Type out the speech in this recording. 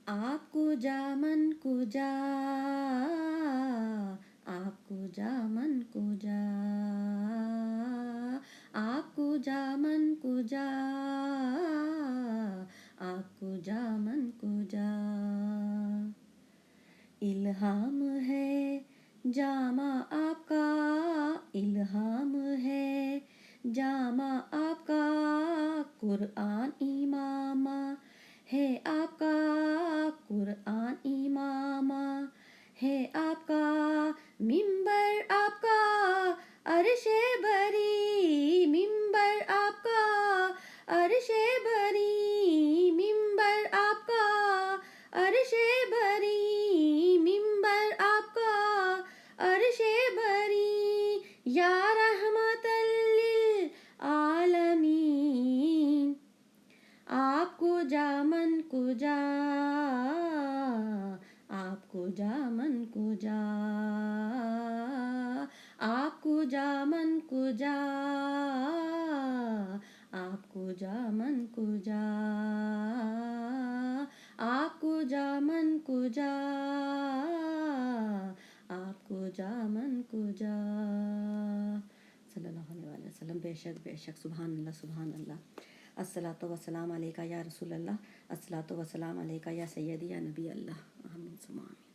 آپ کو جا من کو جا، آپ کو جا من کو جا، آپ کو جا من کو جا، آپ کو جا من کو جا۔ الہام ہے جامہ آپ کا، الہام ہے جامہ آپ کا، قرآن امامہ ہے آپ کا، قرآن امامہ ہے آپ کا، منبر آپ کا عرش بری، منبر آپ کا عرش بری، منبر آپ کا عرش بری، منبر آپ کا عرش بری، یا رحمت للعالمین۔ آپ کو جا من کو جا، آپ کو جا من کو جا، آپ کو جا من کو جا، آپ کو جا من کو جا، آپ کو جا من کو جا، آپ کو جا من کو جا۔ صلی اللہ علیہ وسلم۔ بے شک بے شک، سبحان اللہ سبحان اللہ۔ الصلاۃ والسلام علیکہ یا رسول اللہ، الصلاۃ والسلام علیکہ یا سیدی یا نبی اللہ، آمین ثم آمین۔